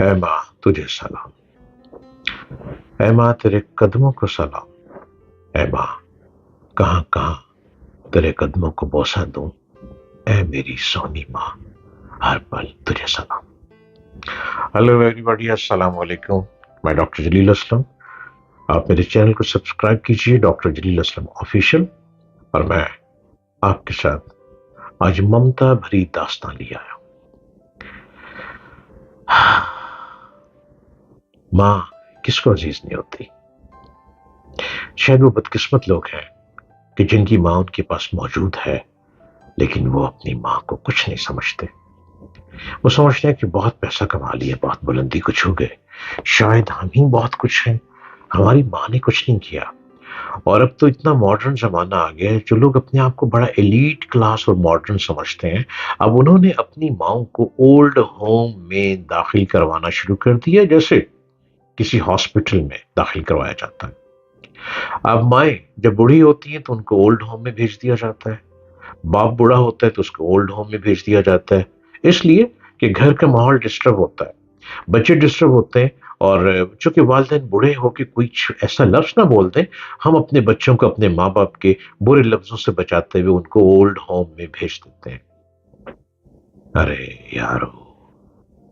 اے ماں تجھے سلام، اے ماں تیرے قدموں کو سلام، اے ماں کہاں کہاں تیرے قدموں کو بوسہ دوں، اے میری سونی ماں ہر پل تجھے سلام۔ ہیلو ایوری بڈی، السلام علیکم، میں ڈاکٹر جلیل اسلم۔ آپ میرے چینل کو سبسکرائب کیجیے، ڈاکٹر جلیل اسلم آفیشیل، اور میں آپ کے ساتھ آج ممتا بھری داستان لے آیا ہوں۔ ماں کس کو عزیز نہیں ہوتی؟ شاید وہ بدقسمت لوگ ہیں کہ جن کی ماں ان کے پاس موجود ہے لیکن وہ اپنی ماں کو کچھ نہیں سمجھتے۔ وہ سمجھتے ہیں کہ بہت پیسہ کما لیا، بہت بلندی کو چھو گئے، شاید ہم ہی بہت کچھ ہیں، ہماری ماں نے کچھ نہیں کیا۔ اور اب تو اتنا ماڈرن زمانہ آ گیا ہے، جو لوگ اپنے آپ کو بڑا ایلیٹ کلاس اور ماڈرن سمجھتے ہیں، اب انہوں نے اپنی ماں کو اولڈ ہوم میں داخل کروانا شروع کر دیا، جیسے کسی ہاسپٹل میں داخل کروایا جاتا ہے۔ اب مائیں جب بوڑھی ہوتی ہیں تو ان کو اولڈ ہوم میں بھیج دیا جاتا ہے، باپ بوڑھا ہوتا ہے تو اس کو اولڈ ہوم میں بھیج دیا جاتا ہے، اس لیے کہ گھر کا ماحول ڈسٹرب ہوتا ہے، بچے ڈسٹرب ہوتے ہیں، اور چونکہ والدین بوڑھے ہو کے کوئی ایسا لفظ نہ بول دیں، ہم اپنے بچوں کو اپنے ماں باپ کے برے لفظوں سے بچاتے ہوئے ان کو اولڈ ہوم میں بھیج دیتے ہیں۔ ارے یارو،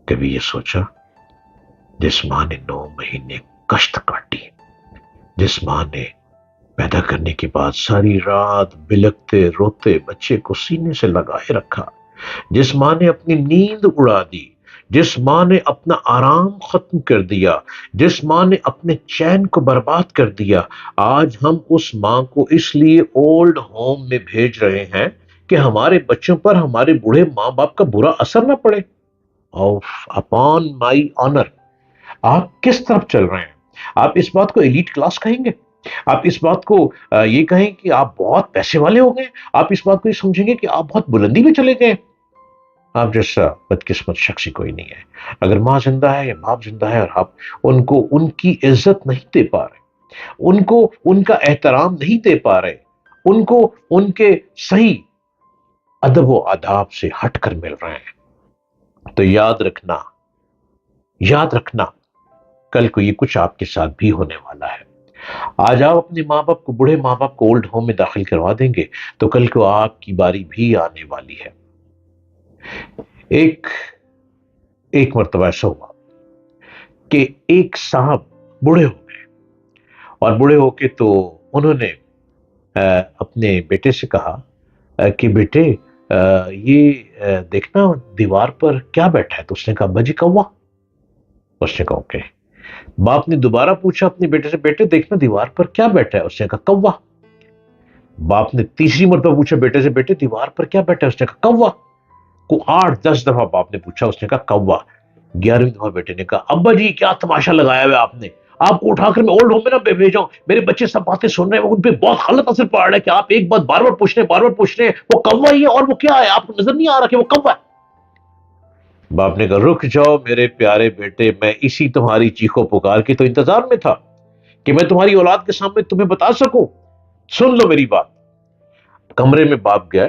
کبھی یہ سوچا جس ماں نے 9 مہینے کشت کاٹی، جس ماں نے پیدا کرنے کے بعد ساری رات بلکتے روتے بچے کو سینے سے لگائے رکھا، جس ماں نے اپنی نیند اڑا دی، جس ماں نے اپنا آرام ختم کر دیا، جس ماں نے اپنے چین کو برباد کر دیا، آج ہم اس ماں کو اس لیے اولڈ ہوم میں بھیج رہے ہیں کہ ہمارے بچوں پر ہمارے بوڑھے ماں باپ کا برا اثر نہ پڑے۔ آف اپون مائی آنر، آپ کس طرف چل رہے ہیں؟ آپ اس بات کو ایلیٹ کلاس کہیں گے؟ آپ اس بات کو یہ کہیں کہ آپ بہت پیسے والے ہو گئے؟ آپ اس بات کو یہ سمجھیں گے کہ آپ بہت بلندی میں چلے گئے؟ آپ جیسا بدقسمت شخص ہی کوئی نہیں ہے۔ اگر ماں زندہ ہے یا باپ زندہ ہے اور آپ ان کو ان کی عزت نہیں دے پا رہے، ان کو ان کا احترام نہیں دے پا رہے، ان کو ان کے صحیح ادب و آداب سے ہٹ کر مل رہے ہیں، تو یاد رکھنا کل کو یہ کچھ آپ کے ساتھ بھی ہونے والا ہے۔ آج آپ اپنے ماں باپ کو، بوڑھے ماں باپ کو اولڈ ہوم میں داخل کروا دیں گے تو کل کو آپ کی باری بھی آنے والی ہے۔ ایک ایک مرتبہ ایسا ہوا کہ ایک صاحب بوڑھے ہو گئے، اور بوڑھے ہو کے تو انہوں نے اپنے بیٹے سے کہا کہ بیٹے یہ دیکھنا دیوار پر کیا بیٹھا ہے؟ تو اس نے کہا ابا جی کوا۔ اس نے کہا اوکے۔ باپ نے دوبارہ پوچھا اپنے بیٹے سے، بیٹے دیکھنا دیوار پر کیا بیٹھا ہے؟ اس نے کہا کوا۔ باپ نے تیسری مرتبہ پوچھا بیٹے سے، بیٹے دیوار پر کیا بیٹھا ہے؟ اس نے کہا کوا۔ کو 8-10 دفعہ باپ نے پوچھا، اس نے کہا کوا۔ 11ویں دفعہ بیٹے نے کہا ابا جی کیا تماشا لگایا ہوا آپ نے، آپ کو اٹھا کر میں اولڈ ہوم میں نہ بھیجا ہوں، میرے بچے سب باتیں سن رہے ہیں، ان پہ بہت غلط اثر پڑ رہا ہے کہ آپ ایک بات بار بار پوچھ رہے ہیں، بار بار پوچھ رہے ہیں، وہ کوا ہی ہے اور وہ کیا ہے، آپ کو نظر نہیں آ رہا کہ وہ کوا ہے؟ باپ نے کہا رک جاؤ میرے پیارے بیٹے، میں اسی تمہاری چیخو پکار کے تو انتظار میں تھا کہ میں تمہاری اولاد کے سامنے تمہیں بتا سکوں۔ سن لو میری بات۔ کمرے میں باپ گئے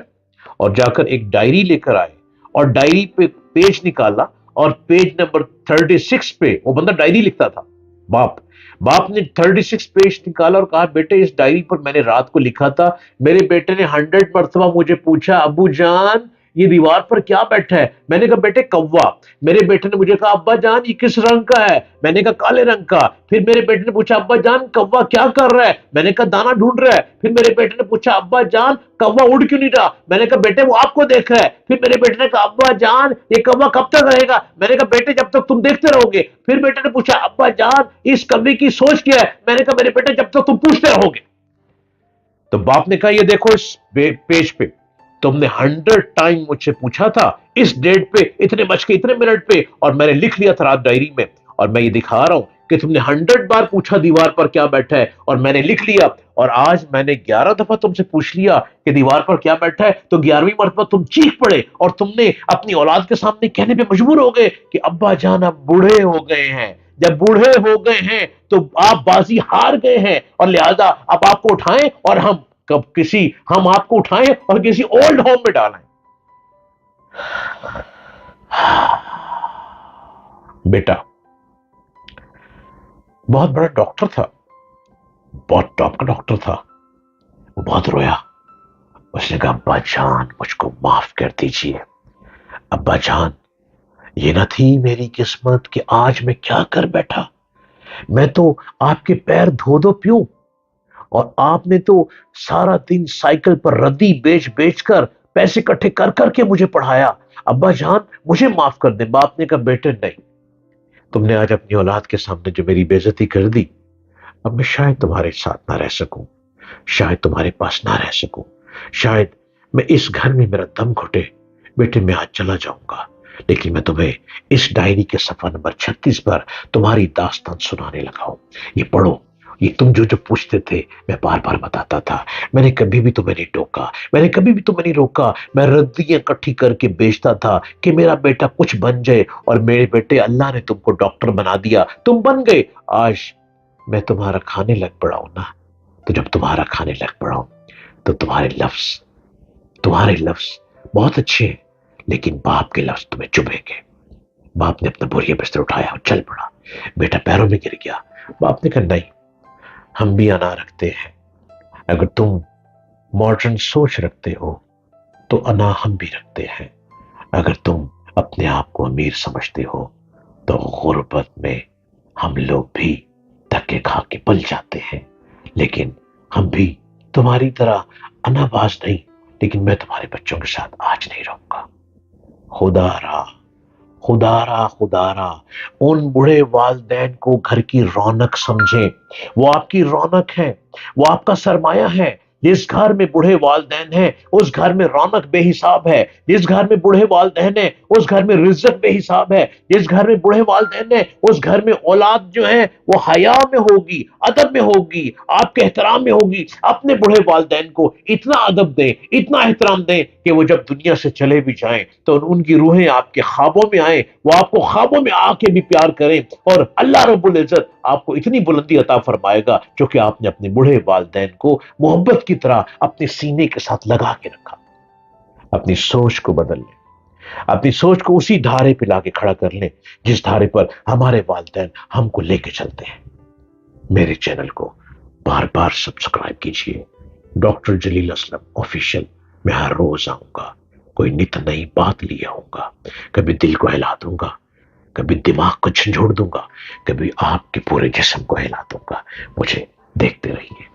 اور جا کر ایک ڈائری لے کر آئے، اور ڈائری پہ پیج نکالا، اور پیج نمبر 36 پہ وہ بندہ ڈائری لکھتا تھا، باپ نے 36 پیج نکالا اور کہا بیٹے اس ڈائری پر میں نے رات کو لکھا تھا، میرے بیٹے نے 100 مرتبہ مجھے پوچھا ابو جان یہ دیوار پر کیا بیٹھا ہے؟ میں نے کہا بیٹے کوا۔ میرے بیٹے نے مجھے کہا ابا جان یہ کس رنگ کا ہے؟ میں نے کہا کالے رنگ کا۔ پھر میرے بیٹے نے پوچھا ابا جان کوا کیا کر رہا ہے؟ میں نے کہا دانا ڈھونڈ رہا ہے۔ پھر میرے بیٹے نے پوچھا ابا جان کوا اڑ کیوں نہیں رہا؟ میں نے کہا بیٹے وہ آپ کو دیکھ رہا ہے۔ پھر میرے بیٹے نے کہا ابا جان یہ کوا کب تک رہے گا؟ میں نے کہا بیٹے جب تک تم دیکھتے رہو گے۔ پھر بیٹے نے پوچھا ابا جان اس کوے کی سوچ کیا ہے؟ میں نے کہا میرے بیٹے جب تک تم پوچھتے رہو گے۔ تو باپ نے کہا یہ دیکھو اس پیج پہ تم نے 100 ٹائم مجھ سے پوچھا تھا، اس ڈیٹ پہ اتنے بج کے اتنے منٹ پہ، اور میں نے لکھ لیا تھا رات ڈائری میں، اور میں یہ دکھا رہا ہوں کہ تم نے 100 بار پوچھا دیوار پر کیا بیٹھا ہے، اور میں نے لکھ لیا، اور آج میں نے 11 دفعہ تم سے پوچھ لیا کہ دیوار پر کیا بیٹھا ہے، تو 11ویں مرتبہ تم چیخ پڑے اور تم نے اپنی اولاد کے سامنے کہنے پہ مجبور ہو گئے کہ ابا جان اب بوڑھے ہو گئے ہیں۔ جب بوڑھے ہو گئے ہیں تو آپ بازی ہار گئے ہیں، اور لہذا اب آپ کو اٹھائیں اور ہم آپ کو اٹھائیں اور کسی اولڈ ہوم میں ڈالیں۔ بیٹا بہت بڑا ڈاکٹر تھا، بہت ٹاپ کا ڈاکٹر تھا. وہ بہت رویا. اس نے کہا ابا جان مجھ کو معاف کر دیجئے. ابا جان یہ نہ تھی میری قسمت کہ آج میں کیا کر بیٹھا. میں تو آپ کے پیر دھو دو پیوں، اور آپ نے تو سارا دن سائیکل پر ردی بیچ بیچ کر پیسے اکٹھے کر کر کے مجھے پڑھایا. ابا جان مجھے معاف کر دیں. باپ نے کہا بیٹے نہیں، تم نے آج اپنی اولاد کے سامنے جو میری بے عزتی کر دی، اب میں شاید تمہارے ساتھ نہ رہ سکوں، شاید تمہارے پاس نہ رہ سکوں، شاید میں اس گھر میں میرا دم گھٹے. بیٹے میں آج چلا جاؤں گا، لیکن میں تمہیں اس ڈائری کے صفحہ نمبر 36 پر تمہاری داستان سنانے لگا ہوں. یہ پڑھو. یہ تم جو جو پوچھتے تھے میں بار بار بتاتا تھا. میں نے کبھی بھی تمہیں نہیں ٹوکا، میں نے کبھی بھی تمہیں نہیں روکا. میں ردیاں اکٹھی کر کے بیچتا تھا کہ میرا بیٹا کچھ بن جائے، اور میرے بیٹے اللہ نے تم کو ڈاکٹر بنا دیا، تم بن گئے. آج میں تمہارا کھانے لگ پڑا ہوں نا، تو جب تمہارا کھانے لگ پڑا ہوں تو تمہارے لفظ بہت اچھے ہیں، لیکن باپ کے لفظ تمہیں چبھیں گے. باپ نے اپنا بوریا بستر اٹھایا اور چل پڑا. بیٹا پیروں میں گر گیا. باپ نے کہا نہیں، ہم بھی انا رکھتے ہیں. اگر تم ماڈرن سوچ رکھتے ہو تو انا ہم بھی رکھتے ہیں. اگر تم اپنے آپ کو امیر سمجھتے ہو تو غربت میں ہم لوگ بھی دھکے کھا کے پل جاتے ہیں. لیکن ہم بھی تمہاری طرح انا باز نہیں، لیکن میں تمہارے بچوں کے ساتھ آج نہیں رہوں گا. خدا را خدا را ان بڑھے والدین کو گھر کی رونق سمجھیں. وہ آپ کی رونق ہے، وہ آپ کا سرمایہ ہے. جس گھر میں بوڑھے والدین ہیں اس گھر میں رونق بے حساب ہے. جس گھر میں بوڑھے والدین ہیں اس گھر میں رزق بے حساب ہے. جس گھر میں بوڑھے والدین ہیں اس گھر میں اولاد جو ہے وہ حیا میں ہوگی، ادب میں ہوگی، آپ کے احترام میں ہوگی. اپنے بوڑھے والدین کو اتنا ادب دیں، اتنا احترام دیں کہ وہ جب دنیا سے چلے بھی جائیں تو ان کی روحیں آپ کے خوابوں میں آئیں، وہ آپ کو خوابوں میں آ کے بھی پیار کریں، اور اللہ رب العزت آپ کو اتنی بلندی عطا فرمائے گا کیونکہ آپ نے اپنے بوڑھے والدین کو محبت کی طرح اپنے سینے کے ساتھ لگا کے رکھا. اپنی سوچ کو بدل لیں، اپنی سوچ کو اسی دھارے پہ لا کے کھڑا کر لیں جس دھارے پر ہمارے والدین ہم کو لے کے چلتے ہیں. میرے چینل کو بار بار سبسکرائب کیجئے. ڈاکٹر جلیل اسلم آفیشیل. میں ہر روز آؤں گا، کوئی نت نئی بات لیے آؤں گا. کبھی دل کو ہلا دوں گا، کبھی دماغ کو جھنجھوڑ دوں گا، کبھی آپ کے پورے جسم کو ہلا دوں گا. مجھے دیکھتے رہیے.